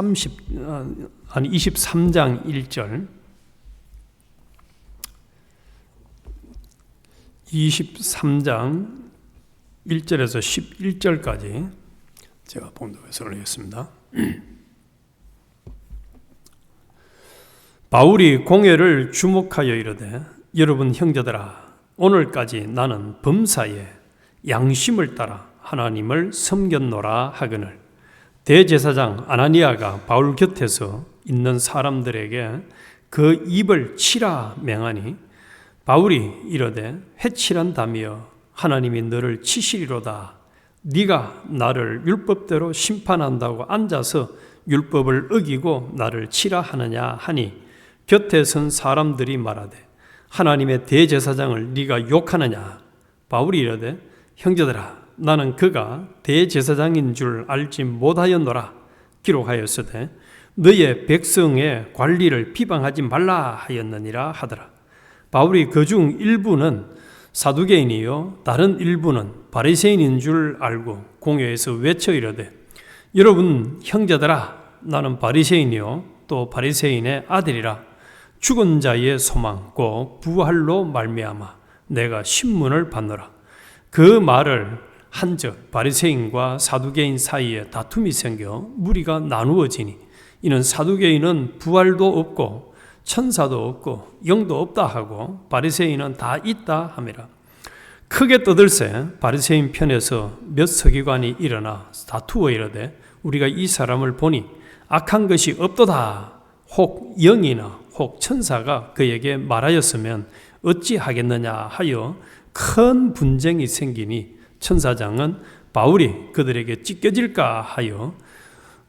23장 1절, 23장 1절에서 11절까지 제가 봉독해서 하겠습니다. 바울이 공회를 주목하여 이르되, 여러분 형제들아, 오늘까지 나는 범사에 양심을 따라 하나님을 섬겼노라 하거늘, 대제사장 아나니아가 바울 곁에서 있는 사람들에게 그 입을 치라 맹하니, 바울이 이르되, 회칠한다며 하나님이 너를 치시리로다. 네가 나를 율법대로 심판한다고 앉아서 율법을 어기고 나를 치라 하느냐 하니, 곁에 선 사람들이 말하되, 하나님의 대제사장을 네가 욕하느냐? 바울이 이르되, 형제들아, 나는 그가 대제사장인 줄 알지 못하였노라. 기록하였으되 너의 백성의 관리를 비방하지 말라 하였느니라 하더라. 바울이 그중 일부는 사두개인이요 다른 일부는 바리새인인 줄 알고 공회에서 외쳐 이르되, 여러분 형제들아, 나는 바리새인이요 또 바리새인의 아들이라. 죽은 자의 소망 곧 부활로 말미암아 내가 신문을 받노라. 그 말을 한즉 바리새인과 사두개인 사이에 다툼이 생겨 무리가 나누어지니, 이는 사두개인은 부활도 없고 천사도 없고 영도 없다 하고 바리새인은 다 있다 함이라. 크게 떠들새 바리새인 편에서 몇 서기관이 일어나 다투어 이르되, 우리가 이 사람을 보니 악한 것이 없도다. 혹 영이나 혹 천사가 그에게 말하였으면 어찌하겠느냐 하여 큰 분쟁이 생기니, 천사장은 바울이 그들에게 찢겨질까 하여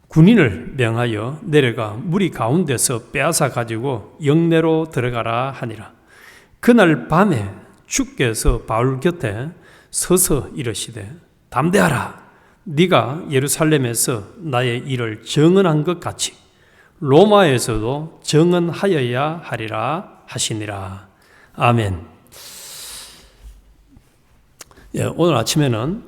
군인을 명하여 내려가 무리 가운데서 빼앗아 가지고 영내로 들어가라 하니라. 그날 밤에 주께서 바울 곁에 서서 이르시되, 담대하라. 네가 예루살렘에서 나의 일을 증언한 것 같이 로마에서도 증언하여야 하리라 하시니라. 아멘. 오늘 아침에는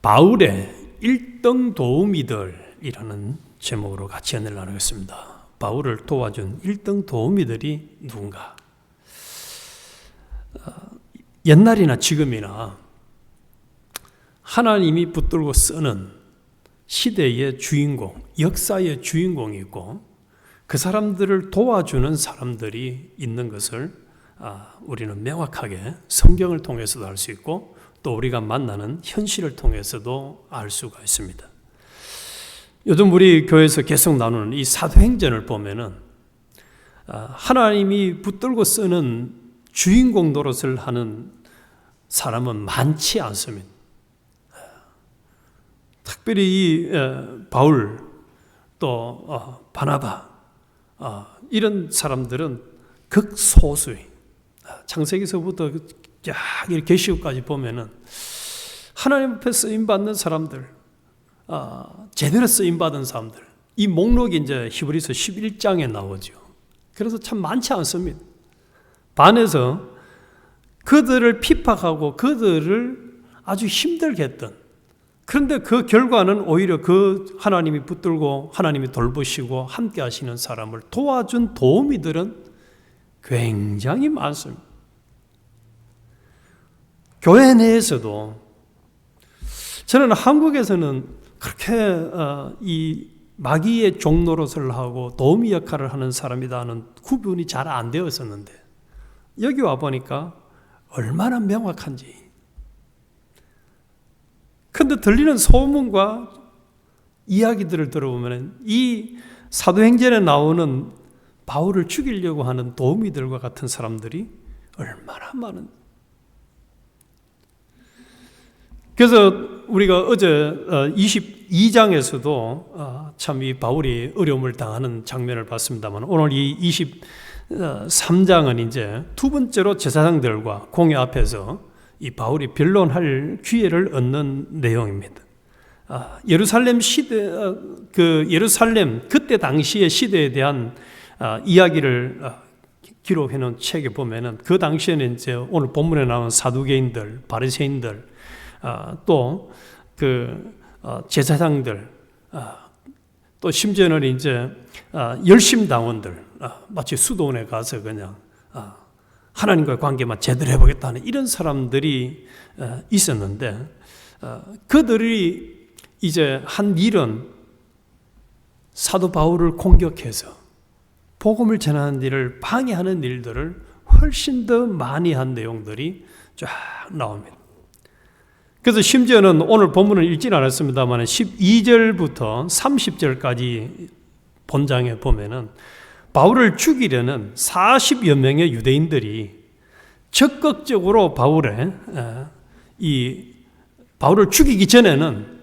바울의 1등 도우미들이라는 제목으로 같이 연애를 나누겠습니다. 바울을 도와준 1등 도우미들이 누군가? 옛날이나 지금이나 하나님이 붙들고 쓰는 시대의 주인공, 역사의 주인공이 있고, 그 사람들을 도와주는 사람들이 있는 것을 우리는 명확하게 성경을 통해서도 알 수 있고, 또 우리가 만나는 현실을 통해서도 알 수가 있습니다. 요즘 우리 교회에서 계속 나누는 이 사도행전을 보면은 하나님이 붙들고 쓰는 주인공 노릇을 하는 사람은 많지 않습니다. 특별히 이 바울 또 바나바 이런 사람들은 극소수예요. 창세기서부터 이렇게 계시록까지 보면은 하나님 앞에 쓰임 받는 사람들, 제대로 쓰임 받은 사람들, 이 목록이 이제 히브리서 11장에 나오죠. 그래서 참 많지 않습니다. 반해서 그들을 핍박하고 그들을 아주 힘들게 했던, 그런데 그 결과는 오히려 그 하나님이 붙들고 하나님이 돌보시고 함께 하시는 사람을 도와준 도우미들은 굉장히 많습니다. 교회 내에서도 저는 한국에서는 그렇게 이 마귀의 종노릇을 하고 도우미 역할을 하는 사람이다는 구분이 잘 안 되어 있었는데, 여기 와 보니까 얼마나 명확한지. 근데 들리는 소문과 이야기들을 들어보면 이 사도행전에 나오는 바울을 죽이려고 하는 도우미들과 같은 사람들이 얼마나 많은. 그래서 우리가 어제 22장에서도 참 이 바울이 어려움을 당하는 장면을 봤습니다만, 오늘 이 23장은 이제 두 번째로 제사장들과 공회 앞에서 이 바울이 변론할 기회를 얻는 내용입니다. 예루살렘 시대, 예루살렘 그때 당시의 시대에 대한 이야기를 기록해 놓은 책에 보면은, 그 당시에는 이제 오늘 본문에 나온 사두개인들, 바리새인들, 또 그 제사장들, 또 심지어는 이제 열심당원들, 마치 수도원에 가서 그냥 하나님과의 관계만 제대로 해보겠다는 이런 사람들이 있었는데, 그들이 이제 한 일은 사도 바울을 공격해서 복음을 전하는 일을 방해하는 일들을 훨씬 더 많이 한 내용들이 쫙 나옵니다. 그래서 심지어는 오늘 본문을 읽지는 않았습니다만 12절부터 30절까지 본장에 보면은 바울을 죽이려는 40여 명의 유대인들이 적극적으로 바울을 죽이기 전에는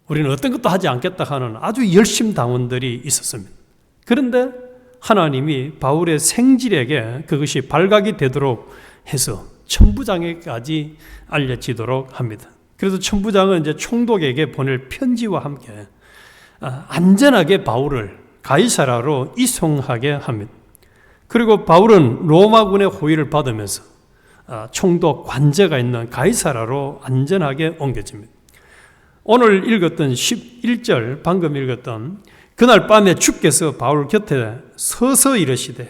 우리는 어떤 것도 하지 않겠다 하는 아주 열심당원들이 있었습니다. 그런데 하나님이 바울의 생질에게 그것이 발각이 되도록 해서 천부장에까지 알려지도록 합니다. 그래서 천부장은 이제 총독에게 보낼 편지와 함께 안전하게 바울을 가이사라로 이송하게 합니다. 그리고 바울은 로마군의 호위를 받으면서 총독 관제가 있는 가이사라로 안전하게 옮겨집니다. 오늘 읽었던 11절, 방금 읽었던 그날 밤에 주께서 바울 곁에 서서 이르시되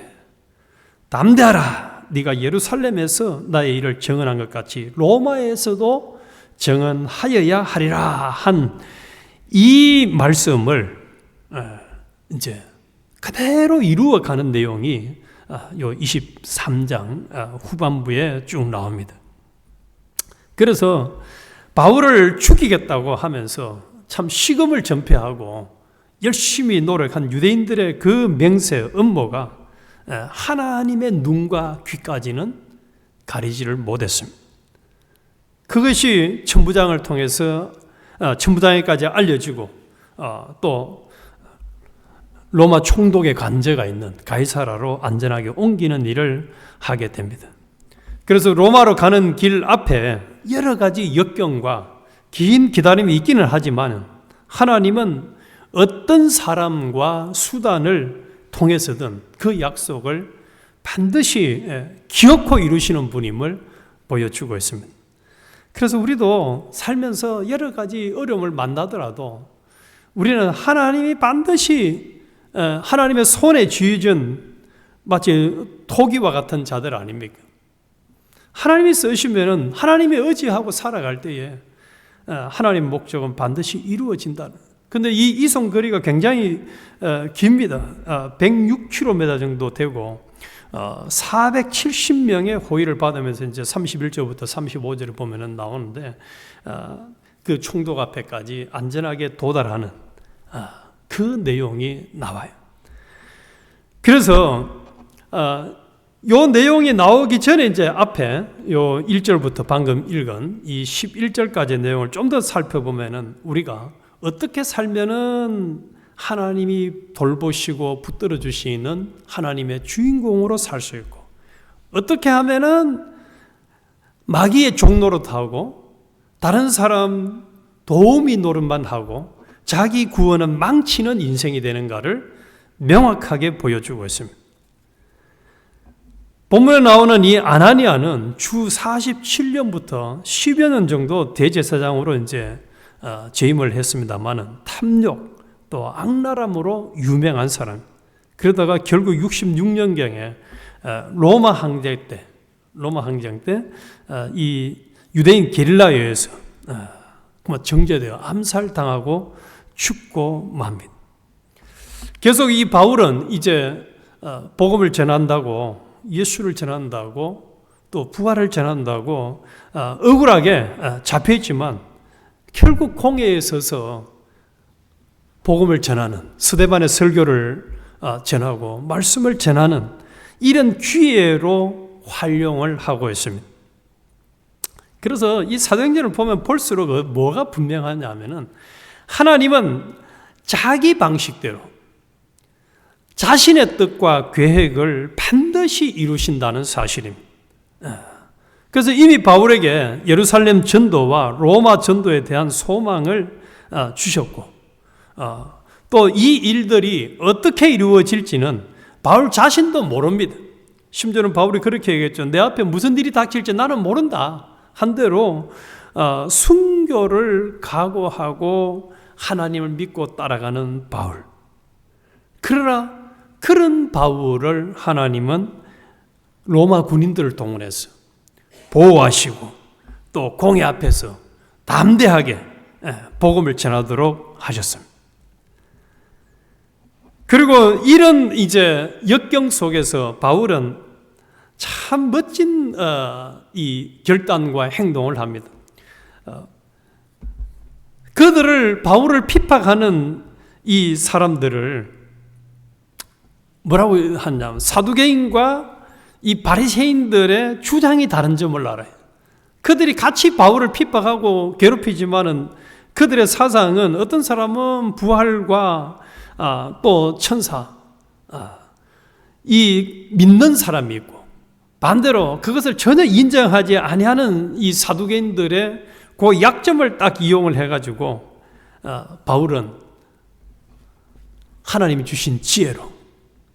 담대하라. 네가 예루살렘에서 나의 일을 증언한 것 같이 로마에서도 증언하여야 하리라 한 이 말씀을 이제 그대로 이루어가는 내용이 요 23장 후반부에 쭉 나옵니다. 그래서 바울을 죽이겠다고 하면서 참 식음을 전폐하고 열심히 노력한 유대인들의 그 맹세 음모가 하나님의 눈과 귀까지는 가리지를 못했습니다. 그것이 천부장을 통해서 천부장에까지 알려지고 또 로마 총독의 관제가 있는 가이사라로 안전하게 옮기는 일을 하게 됩니다. 그래서 로마로 가는 길 앞에 여러 가지 역경과 긴 기다림이 있기는 하지만 하나님은 어떤 사람과 수단을 통해서든 그 약속을 반드시 기어코 이루시는 분임을 보여주고 있습니다. 그래서 우리도 살면서 여러 가지 어려움을 만나더라도 우리는 하나님이 반드시 하나님의 손에 쥐어진 마치 토기와 같은 자들 아닙니까? 하나님이 쓰시면은 하나님이 의지하고 살아갈 때에 하나님의 목적은 반드시 이루어진다는. 근데 이 이송 거리가 굉장히 깁니다. 106km 정도 되고 470명의 호의를 받으면서 이제 31절부터 35절을 보면은 나오는데 그 총독 앞에까지 안전하게 도달하는 그 내용이 나와요. 그래서 요 내용이 나오기 전에 이제 앞에 요 1절부터 방금 읽은 이 11절까지의 내용을 좀 더 살펴보면은 우리가 어떻게 살면은 하나님이 돌보시고 붙들어 주시는 하나님의 주인공으로 살 수 있고, 어떻게 하면은 마귀의 종노릇하고 다른 사람 도우미 노릇만 하고 자기 구원은 망치는 인생이 되는가를 명확하게 보여주고 있습니다. 본문에 나오는 이 아나니아는 주 47년부터 10여 년 정도 대제사장으로 이제 재임을 했습니다만은 탐욕 또 악랄함으로 유명한 사람. 그러다가 결국 66년경에 로마 항쟁 때 이 유대인 게릴라에 의해서 정죄되어 암살당하고 죽고 맙니다. 계속 이 바울은 이제 복음을 전한다고, 예수를 전한다고, 또 부활을 전한다고 억울하게 잡혀있지만 결국 공회에 서서 복음을 전하는, 스데반의 설교를 전하고 말씀을 전하는 이런 기회로 활용을 하고 있습니다. 그래서 이 사도행전을 보면 볼수록 뭐가 분명하냐면은 하나님은 자기 방식대로 자신의 뜻과 계획을 반드시 이루신다는 사실입니다. 그래서 이미 바울에게 예루살렘 전도와 로마 전도에 대한 소망을 주셨고, 또 이 일들이 어떻게 이루어질지는 바울 자신도 모릅니다. 심지어는 바울이 그렇게 얘기했죠. 내 앞에 무슨 일이 닥칠지 나는 모른다 한 대로 순교를 각오하고 하나님을 믿고 따라가는 바울. 그러나 그런 바울을 하나님은 로마 군인들을 동원해서 보호하시고 또 공회 앞에서 담대하게 복음을 전하도록 하셨습니다. 그리고 이런 이제 역경 속에서 바울은 참 멋진 이 결단과 행동을 합니다. 바울을 핍박하는 이 사람들을 뭐라고 하냐면 사두개인과 이 바리새인들의 주장이 다른 점을 알아요. 그들이 같이 바울을 핍박하고 괴롭히지만은 그들의 사상은 어떤 사람은 부활과 또 천사, 이 믿는 사람이 있고 반대로 그것을 전혀 인정하지 아니하는 이 사두개인들의 그 약점을 딱 이용을 해가지고 바울은 하나님이 주신 지혜로,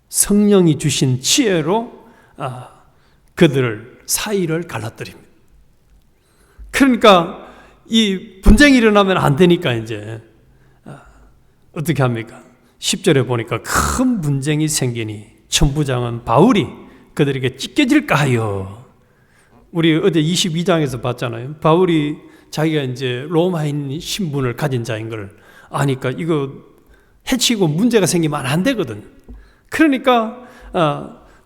성령이 주신 지혜로 그들을 사이를 갈라뜨립니다. 그러니까 이 분쟁이 일어나면 안 되니까 이제 어떻게 합니까? 10절에 보니까 큰 분쟁이 생기니 천부장은 바울이 그들에게 찢겨질까 하여, 우리 어제 22장에서 봤잖아요. 바울이 자기가 이제 로마인 신분을 가진 자인 걸 아니까 이거 해치고 문제가 생기면 안 되거든. 그러니까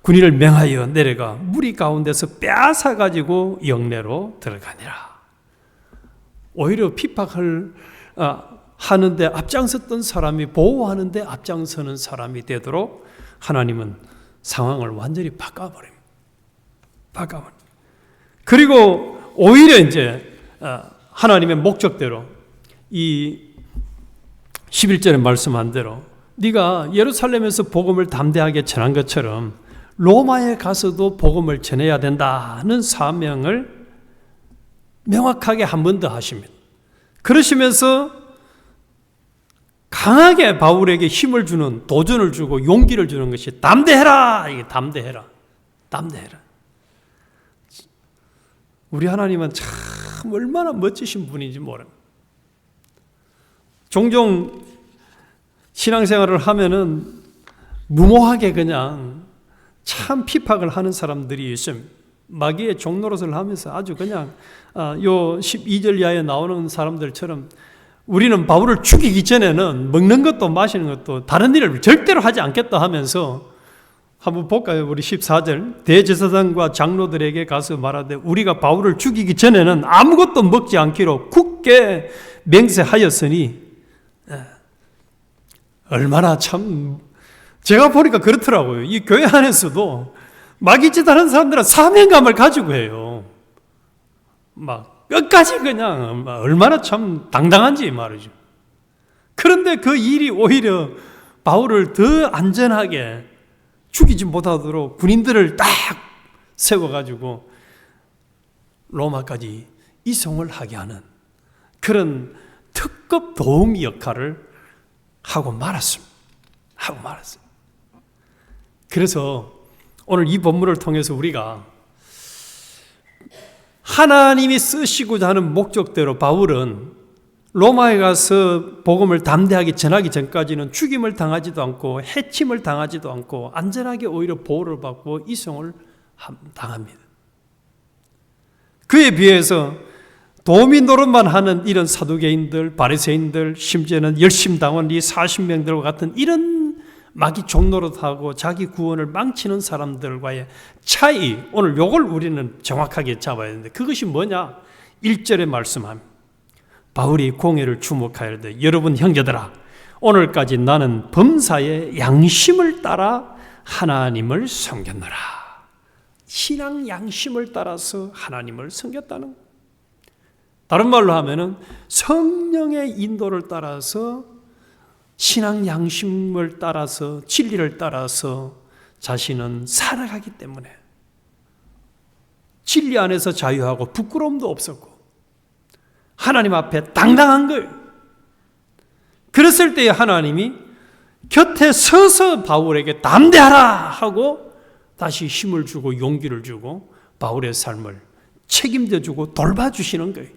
군인을 명하여 내려가 무리 가운데서 빼앗아 가지고 영내로 들어가니라. 오히려 핍박을 하는데 앞장섰던 사람이 보호하는데 앞장서는 사람이 되도록 하나님은 상황을 완전히 바꿔버립니다. 그리고 오히려 이제 하나님의 목적대로 이 11절에 말씀한 대로 네가 예루살렘에서 복음을 담대하게 전한 것처럼 로마에 가서도 복음을 전해야 된다는 사명을 명확하게 한 번 더 하십니다. 그러시면서 강하게 바울에게 힘을 주는, 도전을 주고 용기를 주는 것이 담대해라. 이게 담대해라. 우리 하나님은 참 얼마나 멋지신 분인지 모릅니다. 종종 신앙생활을 하면은 무모하게 그냥 참 핍박을 하는 사람들이 있습니다. 마귀의 종노릇을 하면서 아주 그냥 요 12절 이하에 나오는 사람들처럼 우리는 바울을 죽이기 전에는 먹는 것도 마시는 것도 다른 일을 절대로 하지 않겠다 하면서, 한번 볼까요? 우리 14절 대제사장과 장로들에게 가서 말하되 우리가 바울을 죽이기 전에는 아무것도 먹지 않기로 굳게 맹세하였으니, 얼마나 참 제가 보니까 그렇더라고요. 이 교회 안에서도 마귀짓 하는 사람들은 사명감을 가지고 해요. 막 끝까지 그냥 얼마나 참 당당한지 말이죠. 그런데 그 일이 오히려 바울을 더 안전하게 죽이지 못하도록 군인들을 딱 세워가지고 로마까지 이송을 하게 하는 그런 특급 도움 역할을 하고 말았습니다. 그래서 오늘 이 본문을 통해서 우리가 하나님이 쓰시고자 하는 목적대로 바울은 로마에 가서 복음을 담대하게 전하기 전까지는 죽임을 당하지도 않고 해침을 당하지도 않고 안전하게 오히려 보호를 받고 이송을 당합니다. 그에 비해서 도미 노릇만 하는 이런 사두개인들, 바리새인들, 심지어는 열심당원 이 40명들과 같은 이런 마귀 종노릇하고 자기 구원을 망치는 사람들과의 차이, 오늘 요걸 우리는 정확하게 잡아야 되는데 그것이 뭐냐? 1절에 말씀합니다. 바울이 공회를 주목하여 이르되 여러분 형제들아, 오늘까지 나는 범사의 양심을 따라 하나님을 섬겼노라. 신앙 양심을 따라서 하나님을 섬겼다는 것. 다른 말로 하면은 성령의 인도를 따라서, 신앙 양심을 따라서, 진리를 따라서 자신은 살아가기 때문에 진리 안에서 자유하고 부끄러움도 없었고 하나님 앞에 당당한 거예요. 그랬을 때에 하나님이 곁에 서서 바울에게 담대하라 하고 다시 힘을 주고 용기를 주고 바울의 삶을 책임져 주고 돌봐주시는 거예요.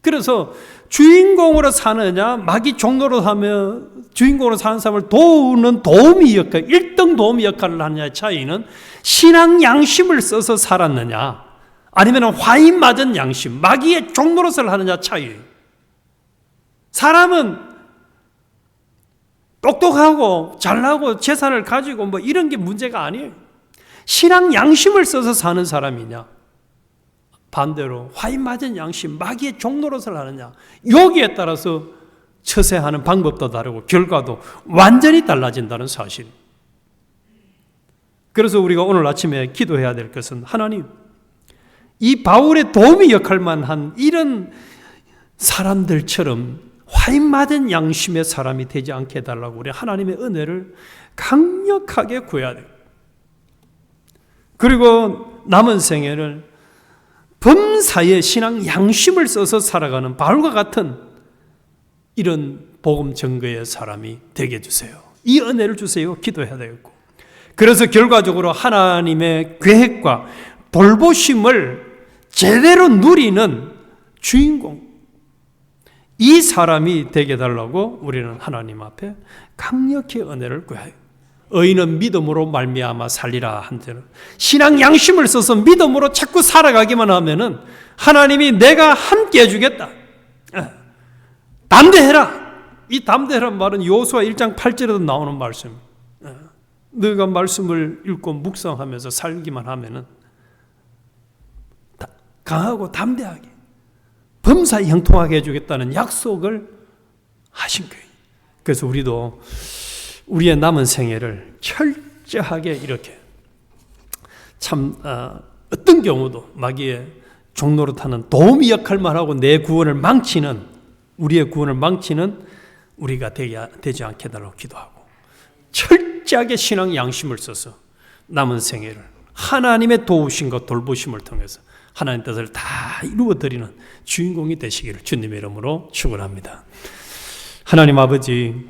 그래서 주인공으로 사느냐, 마귀 종로로 하며 주인공으로 사는 사람을 도우는 도우미 역할, 1등 도우미 역할을 하느냐의 차이는 신앙 양심을 써서 살았느냐, 아니면 화인 맞은 양심, 마귀의 종로릇을 하느냐 차이예요. 사람은 똑똑하고 잘나고 재산을 가지고 뭐 이런 게 문제가 아니에요. 신앙 양심을 써서 사는 사람이냐, 반대로 화인 맞은 양심, 마귀의 종노릇을 하느냐, 여기에 따라서 처세하는 방법도 다르고 결과도 완전히 달라진다는 사실. 그래서 우리가 오늘 아침에 기도해야 될 것은, 하나님, 이 바울의 도우미 역할만 한 이런 사람들처럼 화인 맞은 양심의 사람이 되지 않게 해달라고 우리 하나님의 은혜를 강력하게 구해야 돼요. 그리고 남은 생애를 범사에 신앙 양심을 써서 살아가는 바울과 같은 이런 복음 증거의 사람이 되게 해주세요. 이 은혜를 주세요. 기도해야 되겠고, 그래서 결과적으로 하나님의 계획과 돌보심을 제대로 누리는 주인공, 이 사람이 되게 해달라고 우리는 하나님 앞에 강력히 은혜를 구해요. 의인은 믿음으로 말미암아 살리라 한대는, 신앙 양심을 써서 믿음으로 자꾸 살아가기만 하면은 하나님이 내가 함께 해주겠다, 담대해라. 이 담대해라는 말은 여호수아 1장 8절에도 나오는 말씀. 너가 말씀을 읽고 묵상하면서 살기만 하면은 강하고 담대하게 범사에 형통하게 해주겠다는 약속을 하신 거예요. 그래서 우리도 우리의 남은 생애를 철저하게 이렇게 참 어떤 경우도 마귀의 종노릇하는 도우미 역할만 하고 내 구원을 망치는, 우리의 구원을 망치는 우리가 되지 않게 해달라고 기도하고, 철저하게 신앙 양심을 써서 남은 생애를 하나님의 도우심과 돌보심을 통해서 하나님 뜻을 다 이루어드리는 주인공이 되시기를 주님의 이름으로 축원합니다. 하나님 아버지,